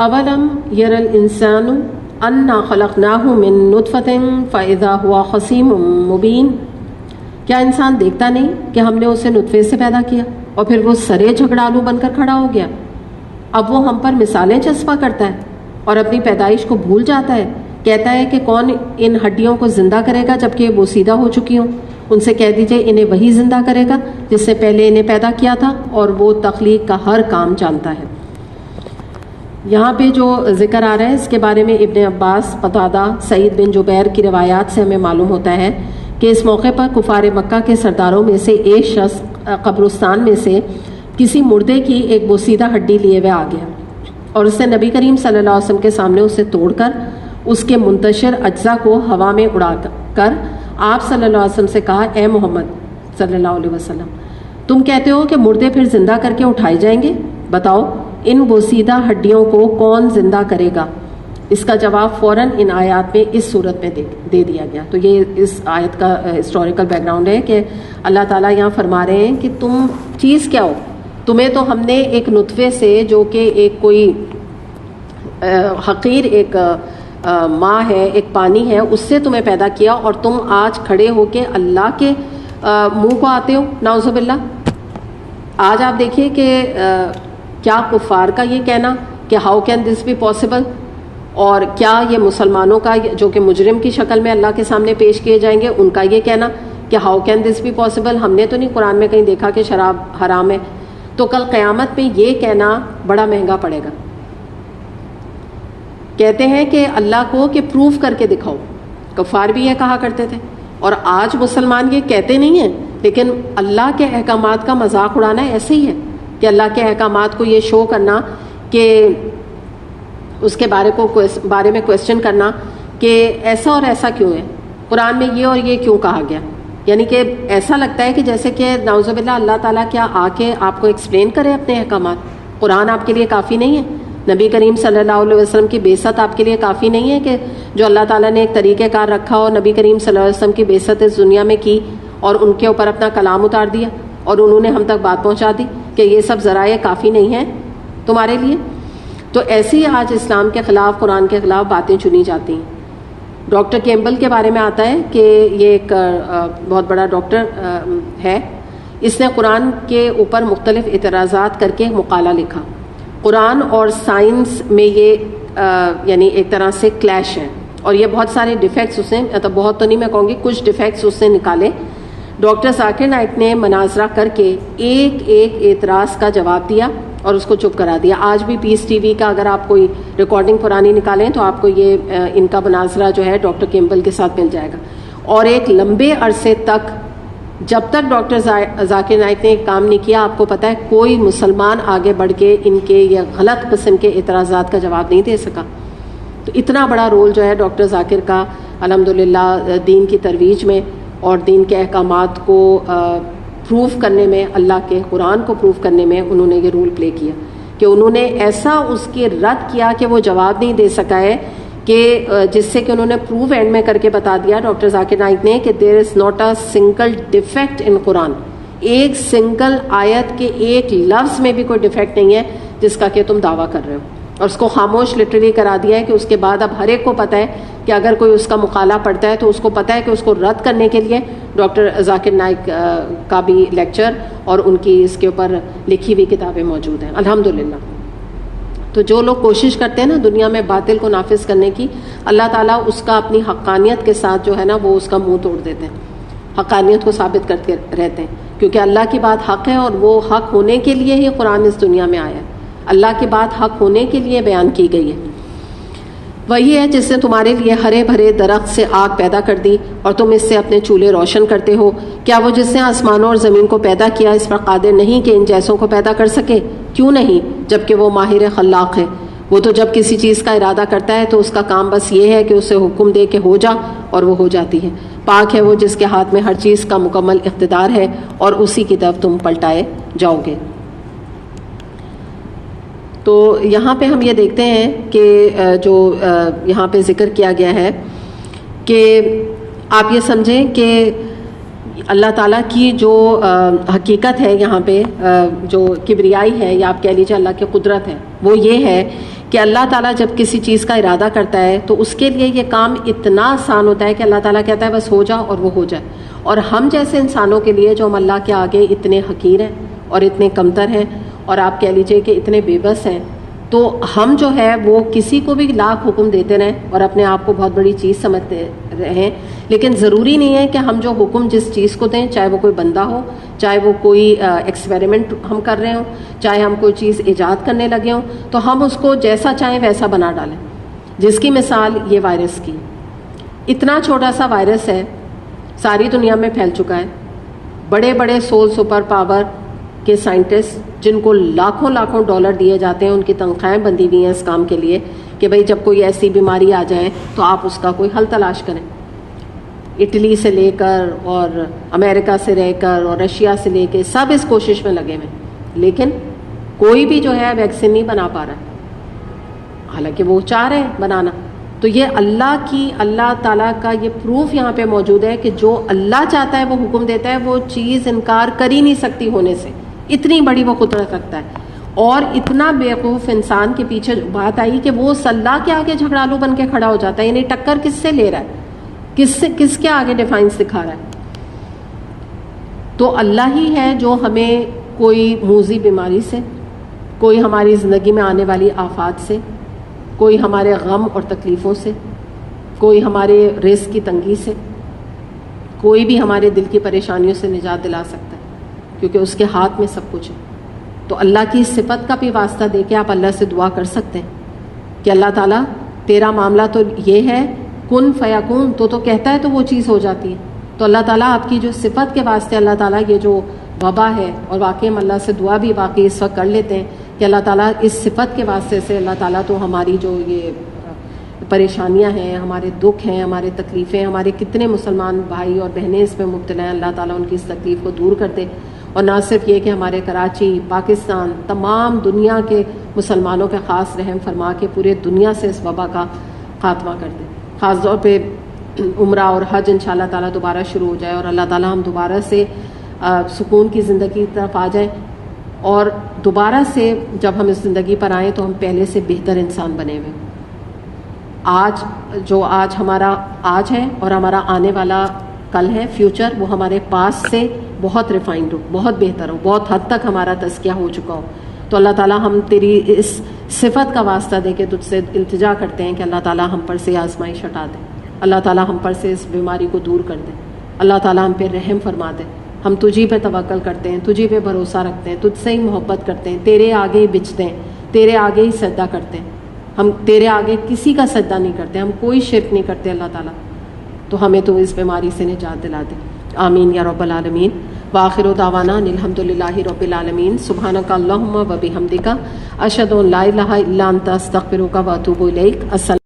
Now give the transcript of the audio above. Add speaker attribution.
Speaker 1: اولم یر الانسان انا خلقناہ من نطفۃ فاذا هو خصیم مبین، کیا انسان دیکھتا نہیں کہ ہم نے اسے نطفے سے پیدا کیا اور پھر وہ سرے جھگڑالو بن کر کھڑا ہو گیا؟ اب وہ ہم پر مثالیں چسپاں کرتا ہے اور اپنی پیدائش کو بھول جاتا ہے، کہتا ہے کہ کون ان ہڈیوں کو زندہ کرے گا جبکہ وہ بوسیدہ ہو چکی ہوں؟ ان سے کہہ دیجئے انہیں وہی زندہ کرے گا جس سے پہلے انہیں پیدا کیا تھا، اور وہ تخلیق کا ہر کام جانتا ہے۔ یہاں پہ جو ذکر آ رہا ہے اس کے بارے میں ابن عباس، قتادہ، سعید بن جبیر کی روایات سے ہمیں معلوم ہوتا ہے کہ اس موقع پر کفار مکہ کے سرداروں میں سے ایک شخص قبرستان میں سے کسی مردے کی ایک بوسیدہ ہڈی لیے ہوئے آ گیا اور اس نے نبی کریم صلی اللہ علیہ وسلم کے سامنے اسے توڑ کر اس کے منتشر اجزاء کو ہوا میں اڑا کر آپ صلی اللہ علیہ وسلم سے کہا، اے محمد صلی اللہ علیہ وسلم، تم کہتے ہو کہ مردے پھر زندہ کر کے اٹھائے جائیں گے، بتاؤ ان بوسیدہ ہڈیوں کو کون زندہ کرے گا؟ اس کا جواب فوراً ان آیات میں اس صورت میں دے دیا گیا۔ تو یہ اس آیت کا ہسٹوریکل بیک گراؤنڈ ہے کہ اللہ تعالیٰ یہاں فرما رہے ہیں کہ تم چیز کیا ہو؟ تمہیں تو ہم نے ایک نطفے سے جو کہ ایک کوئی حقیر ایک ماں ہے، ایک پانی ہے، اس سے تمہیں پیدا کیا، اور تم آج کھڑے ہو کے اللہ کے منہ کو آتے ہو، نعوذ باللہ۔ آج آپ دیکھیے کہ کیا کفار کا یہ کہنا کہ how can this be possible, اور کیا یہ مسلمانوں کا جو کہ مجرم کی شکل میں اللہ کے سامنے پیش کیے جائیں گے ان کا یہ کہنا کہ how can this be possible, ہم نے تو نہیں قرآن میں کہیں دیکھا کہ شراب حرام ہے۔ تو کل قیامت میں یہ کہنا بڑا مہنگا پڑے گا۔ کہتے ہیں کہ اللہ کو کہ پروف کر کے دکھاؤ، کفار بھی یہ کہا کرتے تھے، اور آج مسلمان یہ کہتے نہیں ہیں، لیکن اللہ کے احکامات کا مذاق اڑانا ایسے ہی ہے کہ اللہ کے احکامات کو یہ شو کرنا کہ اس کے بارے میں کویسچن کرنا کہ ایسا اور ایسا کیوں ہے، قرآن میں یہ اور یہ کیوں کہا گیا، یعنی کہ ایسا لگتا ہے کہ جیسے کہ نعوذ باللہ اللہ تعالیٰ کیا آ کے آپ کو ایکسپلین کرے اپنے احکامات۔ قرآن آپ کے لیے کافی نہیں ہے، نبی کریم صلی اللہ علیہ وسلم کی بعثت آپ کے لیے کافی نہیں ہے کہ جو اللہ تعالیٰ نے ایک طریقہ کار رکھا اور نبی کریم صلی اللہ علیہ وسلم کی بعثت اس دنیا میں کی اور ان کے اوپر اپنا کلام اتار دیا اور انہوں نے ہم تک بات پہنچا دی کہ یہ سب ذرائع کافی نہیں ہیں تمہارے لیے؟ تو ایسی ہی آج اسلام کے خلاف، قرآن کے خلاف باتیں چنی جاتی ہیں۔ ڈاکٹر کیمبل کے بارے میں آتا ہے کہ یہ ایک بہت بڑا ڈاکٹر ہے، اس نے قرآن کے اوپر مختلف اعتراضات کر کے مقالہ لکھا۔ قرآن اور سائنس میں یہ یعنی ایک طرح سے کلیش ہے، اور یہ بہت سارے ڈیفیکٹس اس نے، مطلب بہت تو نہیں میں کہوں گی، کچھ ڈیفیکٹس اس نے نکالے۔ ڈاکٹر ذاکر نائک نے مناظرہ کر کے ایک ایک اعتراض کا جواب دیا اور اس کو چپ کرا دیا۔ آج بھی پیس ٹی وی کا اگر آپ کوئی ریکارڈنگ پرانی نکالیں تو آپ کو یہ ان کا مناظرہ جو ہے ڈاکٹر کیمبل کے ساتھ مل جائے گا، اور ایک لمبے عرصے تک جب تک ڈاکٹر ذاکر نائک نے ایک کام نہیں کیا، آپ کو پتہ ہے کوئی مسلمان آگے بڑھ کے ان کے یہ غلط قسم کے اعتراضات کا جواب نہیں دے سکا۔ تو اتنا بڑا رول جو ہے ڈاکٹر ذاکر کا الحمدللہ دین کی ترویج میں اور دین کے احکامات کو پروف کرنے میں، اللہ کے قرآن کو پروف کرنے میں انہوں نے یہ رول پلے کیا کہ انہوں نے ایسا اس کے رد کیا کہ وہ جواب نہیں دے سکا ہے، کہ جس سے کہ انہوں نے پروف اینڈ میں کر کے بتا دیا ڈاکٹر ذاکر نائک نے کہ there is not a single defect in Quran, ایک سنگل آیت کے ایک لفظ میں بھی کوئی ڈیفیکٹ نہیں ہے جس کا کہ تم دعویٰ کر رہے ہو، اور اس کو خاموش لٹرلی کرا دیا ہے کہ اس کے بعد اب ہر ایک کو پتہ ہے کہ اگر کوئی اس کا مقالہ پڑھتا ہے تو اس کو پتہ ہے کہ اس کو رد کرنے کے لیے ڈاکٹر ذاکر نائک کا بھی لیکچر اور ان کی اس کے اوپر لکھی ہوئی کتابیں موجود ہیں الحمدللہ۔ تو جو لوگ کوشش کرتے ہیں نا دنیا میں باطل کو نافذ کرنے کی، اللہ تعالیٰ اس کا اپنی حقانیت کے ساتھ جو ہے نا وہ اس کا منہ توڑ دیتے ہیں، حقانیت کو ثابت کرتے رہتے ہیں، کیونکہ اللہ کی بات حق ہے اور وہ حق ہونے کے لیے ہی قرآن اس دنیا میں آیا ہے، اللہ کی بات حق ہونے کے لیے بیان کی گئی ہے۔ وہی ہے جس نے تمہارے لیے ہرے بھرے درخت سے آگ پیدا کر دی اور تم اس سے اپنے چولہے روشن کرتے ہو، کیا وہ جس نے آسمانوں اور زمین کو پیدا کیا اس پر قادر نہیں کہ ان جیسوں کو پیدا کر سکے؟ کیوں نہیں، جبکہ وہ ماہر خلاق ہے۔ وہ تو جب کسی چیز کا ارادہ کرتا ہے تو اس کا کام بس یہ ہے کہ اسے حکم دے کہ ہو جا، اور وہ ہو جاتی ہے۔ پاک ہے وہ جس کے ہاتھ میں ہر چیز کا مکمل اقتدار ہے اور اسی کی طرف تم پلٹائے جاؤ گے۔ تو یہاں پہ ہم یہ دیکھتے ہیں کہ جو یہاں پہ ذکر کیا گیا ہے کہ آپ یہ سمجھیں کہ اللہ تعالیٰ کی جو حقیقت ہے یہاں پہ جو کبریائی ہے یا آپ کہہ لیجیے اللہ کی قدرت ہے، وہ یہ ہے کہ اللہ تعالیٰ جب کسی چیز کا ارادہ کرتا ہے تو اس کے لیے یہ کام اتنا آسان ہوتا ہے کہ اللہ تعالیٰ کہتا ہے بس ہو جا اور وہ ہو جائے. اور ہم جیسے انسانوں کے لیے جو ہم اللہ کے آگے اتنے حقیر ہیں اور اتنے کمتر ہیں اور آپ کہہ لیجئے کہ اتنے بے بس ہیں، تو ہم جو ہے وہ کسی کو بھی لاکھ حکم دیتے رہیں اور اپنے آپ کو بہت بڑی چیز سمجھتے رہیں، لیکن ضروری نہیں ہے کہ ہم جو حکم جس چیز کو دیں، چاہے وہ کوئی بندہ ہو، چاہے وہ کوئی ایکسپیریمنٹ ہم کر رہے ہوں، چاہے ہم کوئی چیز ایجاد کرنے لگے ہوں، تو ہم اس کو جیسا چاہیں ویسا بنا ڈالیں. جس کی مثال یہ وائرس کی. اتنا چھوٹا سا وائرس ہے، ساری دنیا میں پھیل چکا ہے. بڑے بڑے سپر پاور کے سائنٹسٹ جن کو لاکھوں لاکھوں ڈالر دیے جاتے ہیں، ان کی تنخواہیں بندھی ہوئی ہیں اس کام کے لیے کہ بھئی جب کوئی ایسی بیماری آ جائے تو آپ اس کا کوئی حل تلاش کریں. اٹلی سے لے کر اور امریکہ سے رہ کر اور رشیا سے لے کے سب اس کوشش میں لگے ہوئے ہیں، لیکن کوئی بھی جو ہے ویکسین نہیں بنا پا رہا ہے، حالانکہ وہ چاہ رہے ہیں بنانا. تو یہ اللہ تعالیٰ کا یہ پروف یہاں پہ موجود ہے کہ جو اللہ چاہتا ہے وہ حکم دیتا ہے، وہ چیز انکار کر ہی نہیں سکتی ہونے سے. اتنی بڑی وہ قدرت رکھتا ہے. اور اتنا بیوقوف انسان کے پیچھے بات آئی کہ وہ اللہ کے آگے جھگڑالو بن کے کھڑا ہو جاتا ہے. یعنی ٹکر کس سے لے رہا ہے، کس کے آگے ڈیفائنس دکھا رہا ہے. تو اللہ ہی ہے جو ہمیں کوئی موذی بیماری سے، کوئی ہماری زندگی میں آنے والی آفات سے، کوئی ہمارے غم اور تکلیفوں سے، کوئی ہمارے رزق کی تنگی سے، کوئی بھی ہمارے دل کی پریشانیوں سے نجات دلا سکتا ہے، کیونکہ اس کے ہاتھ میں سب کچھ ہے. تو اللہ کی صفت کا بھی واسطہ دے کے آپ اللہ سے دعا کر سکتے ہیں کہ اللہ تعالیٰ تیرا معاملہ تو یہ ہے، کن فیکون، تو کہتا ہے تو وہ چیز ہو جاتی ہے. تو اللہ تعالیٰ آپ کی جو صفت کے واسطے اللہ تعالیٰ یہ جو وبا ہے، اور واقعی ہم اللہ سے دعا بھی واقعی اس وقت کر لیتے ہیں کہ اللہ تعالیٰ اس صفت کے واسطے سے اللہ تعالیٰ تو ہماری جو یہ پریشانیاں ہیں، ہمارے دکھ ہیں، ہمارے تکلیفیں، ہمارے کتنے مسلمان بھائی اور بہنیں اس میں مبتلا ہیں، اللہ تعالیٰ ان کی اس تکلیف کو دور کر دے. اور نہ صرف یہ کہ ہمارے کراچی، پاکستان، تمام دنیا کے مسلمانوں پہ خاص رحم فرما کے پورے دنیا سے اس وبا کا خاتمہ کر دے. خاص طور پہ عمرہ اور حج انشاءاللہ تعالیٰ دوبارہ شروع ہو جائے اور اللہ تعالیٰ ہم دوبارہ سے سکون کی زندگی کی طرف آ جائیں، اور دوبارہ سے جب ہم اس زندگی پر آئیں تو ہم پہلے سے بہتر انسان بنے ہوئے. آج ہمارا آج ہے اور ہمارا آنے والا کل ہے، فیوچر، وہ ہمارے پاس سے بہت ریفائنڈ ہو، بہت بہتر ہو، بہت حد تک ہمارا تزکیہ ہو چکا ہو. تو اللہ تعالیٰ ہم تیری اس صفت کا واسطہ دے کے تجھ سے التجا کرتے ہیں کہ اللہ تعالیٰ ہم پر سے آزمائش ہٹا دے، اللہ تعالیٰ ہم پر سے اس بیماری کو دور کر دے، اللہ تعالیٰ ہم پہ رحم فرما دے. ہم تجھی پہ توکل کرتے ہیں، تجھی پہ بھروسہ رکھتے ہیں، تجھ سے ہی محبت کرتے ہیں، تیرے آگے ہی بچتے ہیں، تیرے آگے ہی سجدہ کرتے ہیں. ہم تیرے آگے کسی کا سجدہ نہیں کرتے، ہم کوئی شرک نہیں کرتے اللہ تعالیٰ. تو ہمیں تو اس بیماری سے نجات دلا دے. آمین یا رب العالمین. وآخر دعوانا الحمد للہ رب العالمین. سبحانک اللہم و بحمدک، اشہد ان لا الہ الا انت، استغفرک و اتوب الیک. السلام